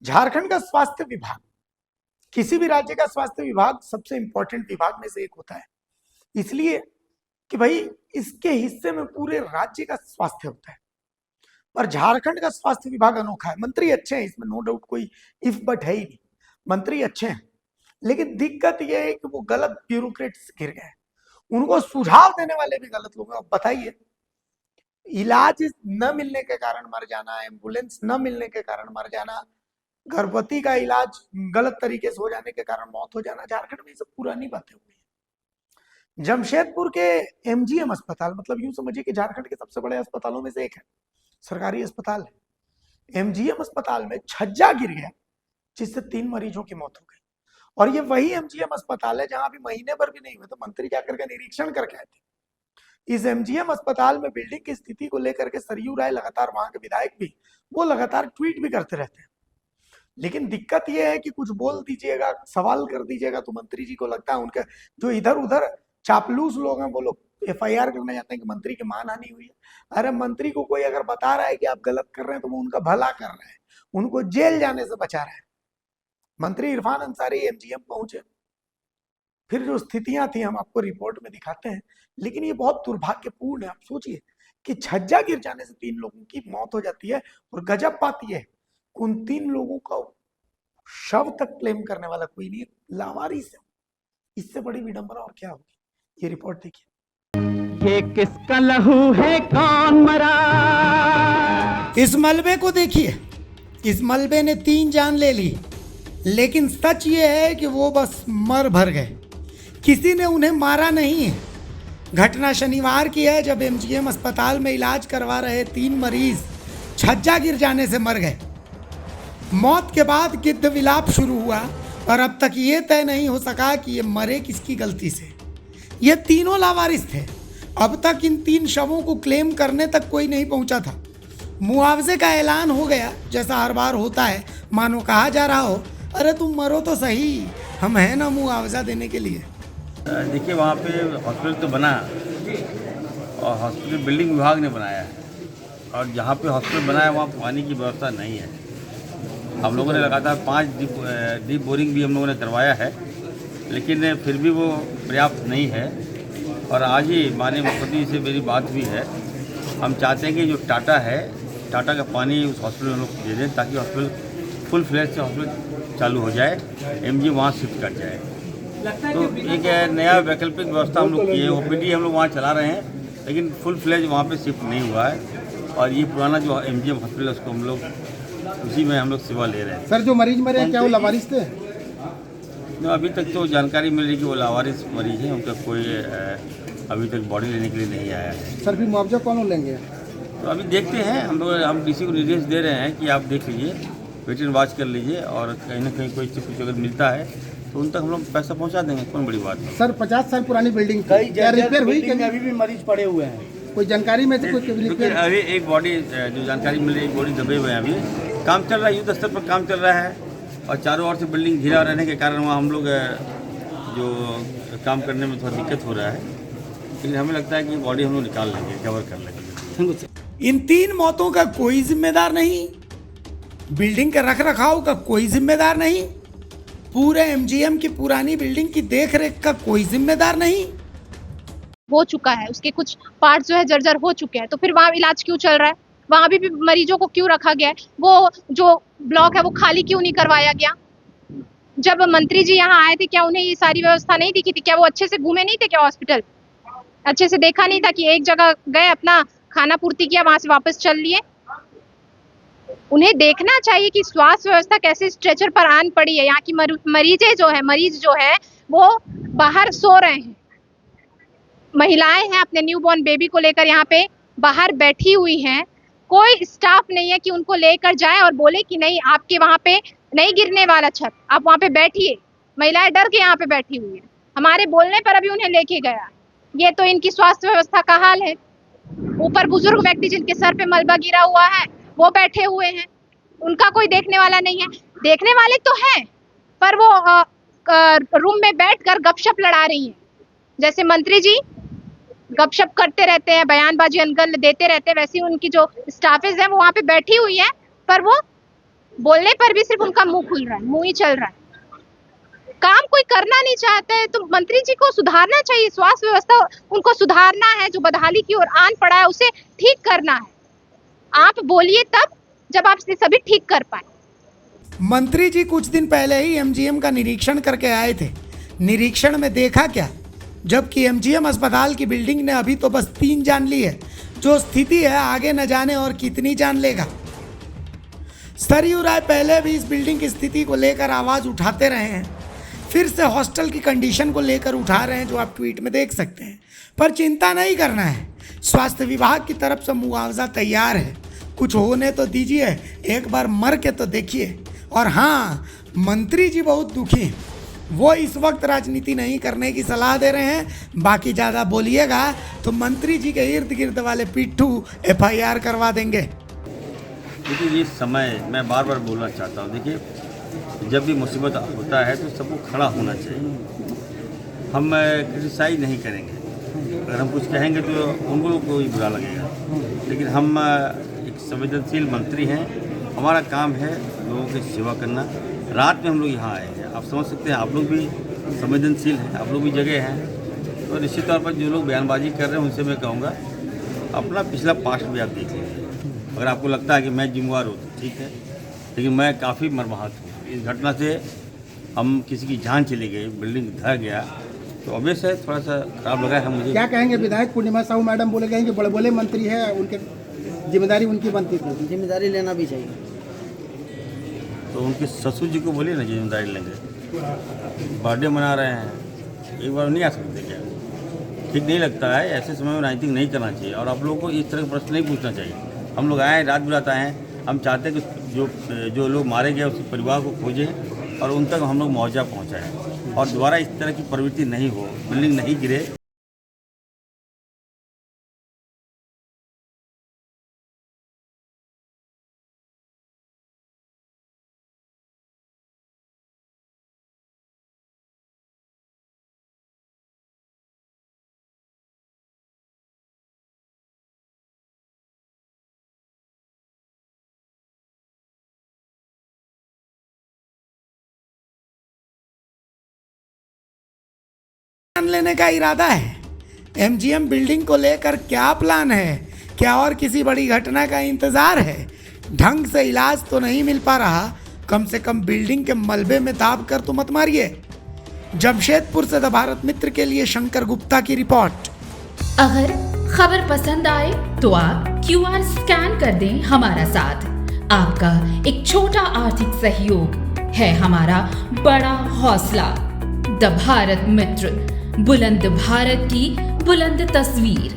झारखंड का स्वास्थ्य विभाग, किसी भी राज्य का स्वास्थ्य विभाग सबसे इंपॉर्टेंट विभाग में से एक होता है, इसलिए कि भाई इसके हिस्से में पूरे राज्य का स्वास्थ्य होता है। पर झारखंड का स्वास्थ्य विभाग अनोखा है। मंत्री अच्छे हैं, इसमें नो डाउट कोई इफ बट है ही नहीं, मंत्री अच्छे हैं, लेकिन दिक्कत यह है कि वो गलत ब्यूरोक्रेट्स गिर गए, उनको सुझाव देने वाले भी गलत लोग हैं। अब बताइए, इलाज न मिलने के कारण मर जाना, एम्बुलेंस न मिलने के कारण मर जाना, गर्भवती का इलाज गलत तरीके से हो जाने के कारण मौत हो जाना, झारखंड में सब पुरानी बातें हुई है। जमशेदपुर के एमजीएम अस्पताल, मतलब यूं समझिए कि झारखंड के सबसे बड़े अस्पतालों में से एक है, सरकारी अस्पताल है। एमजीएम अस्पताल में छज्जा गिर गया जिससे 3 मरीजों की मौत हो गई। और ये वही एमजीएम अस्पताल है जहां अभी महीने भर भी नहीं हुए तो मंत्री जाकर के निरीक्षण करके आए थे। इस एमजीएम अस्पताल में बिल्डिंग की स्थिति को लेकर के सरयू राय लगातार, वहां के विधायक भी, वो लगातार ट्वीट भी करते रहते हैं। लेकिन दिक्कत यह है कि कुछ बोल दीजिएगा, सवाल कर दीजिएगा तो मंत्री जी को लगता है उनके जो इधर उधर चापलूस लोग हैं वो लोग एफआईआर करने जाते हैं कि मंत्री की मानहानि हुई है। अरे मंत्री को कोई अगर बता रहा है कि आप गलत कर रहे हैं तो वो उनका भला कर रहा है, उनको जेल जाने से बचा रहा है। मंत्री इरफान अंसारी एमजीएम पहुंचे, फिर जो स्थितियां थी हम आपको रिपोर्ट में दिखाते हैं, लेकिन ये बहुत दुर्भाग्यपूर्ण है। आप सोचिए कि छज्जा गिर जाने से 3 लोगों की मौत हो जाती है, और गजब बात यह है उन 3 लोगों का शव तक क्लेम करने वाला कोई नहीं, लावारिस है। इससे बड़ी विडंबना और क्या होगी? ये रिपोर्ट देखिए। ये किसका लहू है, कौन मरा? इस मलबे को देखिए, इस मलबे ने 3 जान ले ली, लेकिन सच ये है कि वो बस मर भर गए, किसी ने उन्हें मारा नहीं है। घटना शनिवार की है जब एमजीएम अस्पताल में इलाज करवा रहे 3 मरीज छज्जा गिर जाने से मर गए। मौत के बाद गिद्ध विलाप शुरू हुआ और अब तक ये तय नहीं हो सका कि ये मरे किसकी गलती से। ये तीनों लावारिस थे। अब तक इन 3 शवों को क्लेम करने तक कोई नहीं पहुंचा था। मुआवजे का ऐलान हो गया जैसा हर बार होता है, मानो कहा जा रहा हो, अरे तुम मरो तो सही, हम हैं ना मुआवजा देने के लिए। देखिए वहाँ पे हॉस्पिटल तो बना और हॉस्पिटल बिल्डिंग विभाग ने बनाया है, और जहाँ पे हॉस्पिटल बना है वहाँ पानी की व्यवस्था नहीं है। हम लोगों ने लगातार 5 डीप बोरिंग भी हम लोगों ने करवाया है, लेकिन फिर भी वो पर्याप्त नहीं है। और आज ही माननीय मुख्यमंत्री से मेरी बात हुई है, हम चाहते हैं कि जो टाटा है, टाटा का पानी उस हॉस्पिटल में हम लोग दे दें ताकि हॉस्पिटल फुल फ्लैश से हॉस्पिटल चालू हो जाए, एमजी वहाँ शिफ्ट कर जाए। तो एक नया वैकल्पिक व्यवस्था हम लोग किए, ओपीडी हम लोग वहाँ चला रहे हैं, लेकिन फुल फ्लैश वहाँ पे शिफ्ट नहीं हुआ है। और ये पुराना जो एमजीएम हॉस्पिटल है उसको हम लोग उसी में हम लोग सेवा ले रहे हैं। सर जो मरीज मरे हैं क्या वो लावारिस थे? अभी तक तो जानकारी मिल रही कि वो लावारिस मरीज हैं, उनका कोई अभी तक बॉडी लेने के लिए नहीं आया है। सर फिर मुआवजा कौन लेंगे? तो अभी देखते हैं, हम डीसी को निर्देश दे रहे हैं कि आप देख लीजिए, वेट एंड वॉच कर लीजिए, और कहीं ना कहीं कोई कुछ अगर मिलता है तो उन तक हम लोग पैसा पहुंचा देंगे, कौन बड़ी बात है। सर 50 साल पुरानी बिल्डिंग क्या रिपेयर हुई? अभी भी मरीज पड़े हुए हैं, कोई जानकारी में से कुछ रिपेयर? अभी एक बॉडी जो जानकारी मिली, एक बॉडी दबे हुए हैं, अभी काम चल रहा है, युद्ध स्तर पर काम चल रहा है, और चारों ओर से बिल्डिंग घिरा रहने के कारण वहाँ हम लोग जो काम करने में थोड़ा दिक्कत हो रहा है, लेकिन हमें लगता है कि बॉडी हम लोग निकाल लेंगे, कवर कर लेंगे। इन 3 मौतों का कोई जिम्मेदार नहीं, बिल्डिंग के रख रखाव का कोई जिम्मेदार नहीं, पूरे एमजीएम की पुरानी बिल्डिंग की देखरेख का कोई जिम्मेदार नहीं। हो चुका है, उसके कुछ पार्ट जो है जर्जर हो चुके हैं, तो फिर वहाँ इलाज क्यों चल रहा है? वहाँ भी मरीजों को क्यों रखा गया है? वो जो ब्लॉक है वो खाली क्यों नहीं करवाया गया? जब मंत्री जी यहाँ आए थे क्या उन्हें ये सारी व्यवस्था नहीं दिखी थी? क्या वो अच्छे से घूमे नहीं थे क्या? हॉस्पिटल अच्छे से देखा नहीं था कि एक जगह गए, अपना खाना पूर्ति किया, वहां से वापस चल लिए? उन्हें देखना चाहिए कि स्वास्थ्य व्यवस्था कैसे स्ट्रेचर पर आन पड़ी है। यहाँ की मरीज जो है वो बाहर सो रहे हैं, महिलाएं हैं अपने न्यूबॉर्न बेबी को लेकर यहाँ पे बाहर बैठी हुई हैं, कोई स्टाफ नहीं है कि उनको लेकर जाए और बोले कि नहीं आपके वहाँ पे नहीं गिरने वाला छत, आप वहाँ पे बैठिए। महिलाएं डर के यहाँ पे बैठी हुई है, हमारे बोलने पर अभी उन्हें लेके गया। ये तो इनकी स्वास्थ्य व्यवस्था का हाल है। ऊपर बुजुर्ग व्यक्ति जिनके सर पे मलबा गिरा हुआ है वो बैठे हुए हैं, उनका कोई देखने वाला नहीं है। देखने वाले तो हैं, पर वो रूम में बैठकर गपशप लड़ा रही हैं। जैसे मंत्री जी गपशप करते रहते हैं, बयानबाजी अनगल देते रहते हैं, वैसे उनकी जो स्टाफेज है वो वहाँ पे बैठी हुई है, पर वो बोलने पर भी सिर्फ उनका मुंह खुल रहा है, मुंह ही चल रहा है। काम कोई करना नहीं चाहता है, तो मंत्री जी को सुधारना चाहिए। स्वास्थ्य व्यवस्था उनको सुधारना है, जो बदहाली की ओर आन पड़ा है उसे ठीक करना है। आप बोलिए तब जब आप सभी ठीक कर पाए। मंत्री जी कुछ दिन पहले ही एमजीएम का निरीक्षण करके आए थे। निरीक्षण में देखा क्या, जबकि एमजीएम अस्पताल की बिल्डिंग ने अभी तो बस 3 जान ली है। जो स्थिति है आगे न जाने और कितनी जान लेगा। सरयू राय पहले भी इस बिल्डिंग की स्थिति को लेकर आवाज़ उठाते रहे हैं, फिर से हॉस्टल की कंडीशन को लेकर उठा रहे हैं, जो आप ट्वीट में देख सकते हैं। पर चिंता नहीं करना है, स्वास्थ्य विभाग की तरफ से मुआवजा तैयार है। कुछ होने तो दीजिए, एक बार मर के तो देखिए। और हाँ, मंत्री जी बहुत दुखी हैं, वो इस वक्त राजनीति नहीं करने की सलाह दे रहे हैं। बाकी ज़्यादा बोलिएगा तो मंत्री जी के इर्द गिर्द वाले पिट्ठू FIR करवा देंगे। देखिए ये समय मैं बार बार बोलना चाहता हूँ, देखिए जब भी मुसीबत होता है तो सबको खड़ा होना चाहिए। हम क्रिटिसाइज नहीं करेंगे, अगर हम कुछ कहेंगे तो उनको कोई बुरा लगेगा, लेकिन हम एक संवेदनशील मंत्री हैं। हमारा काम है लोगों की सेवा करना। रात में हम लोग यहाँ आए हैं, आप समझ सकते हैं, आप लोग भी संवेदनशील हैं, आप लोग भी जगह हैं। तो निश्चित तौर पर जो लोग बयानबाजी कर रहे हैं उनसे मैं कहूँगा अपना पिछला पास्ट भी आप देख लीजिए। अगर आपको लगता है कि मैं जिम्मेवार हूँ तो ठीक है, लेकिन मैं काफ़ी मर्माहत हूँ। इस घटना से हम किसी की जान चली गई, बिल्डिंग ढह गया, तो ऑब्वियस है थोड़ा सा खराब लगा है मुझे। क्या कहेंगे विधायक पूर्णिमा साहू मैडम बोले गए कि बड़े बड़े मंत्री है, उनके जिम्मेदारी उनकी बनती थी, जिम्मेदारी लेना भी चाहिए। तो उनके ससुर जी को बोलिए ना जिम्मेदारी लेंगे, बर्थडे मना रहे हैं, एक बार नहीं आ सकते क्या? ठीक नहीं लगता है, ऐसे समय में राजनीति नहीं करना चाहिए और आप लोगों को इस तरह का प्रश्न नहीं पूछना चाहिए। हम लोग आए रात बिरात आए हैं, हम चाहते हैं कि जो लोग मारे गए उस परिवार को खोजें और उन तक हम लोग मुआवजा पहुँचाएँ और दोबारा इस तरह की प्रवृत्ति नहीं हो, बिल्डिंग नहीं गिरे। जान लेने का इरादा है? एमजीएम बिल्डिंग को लेकर क्या प्लान है? क्या और किसी बड़ी घटना का इंतजार है? ढंग से इलाज तो नहीं मिल पा रहा, कम से कम बिल्डिंग के मलबे में दाब कर तो मत मारिए। जमशेदपुर से द भारत मित्र के लिए शंकर गुप्ता की रिपोर्ट। अगर खबर पसंद आए तो आप QR स्कैन कर दें हमारा साथ। आपका एक छोटा आर्थिक सहयोग है हमारा बड़ा हौसला। द भारत मित्र, बुलंद भारत की बुलंद तस्वीर।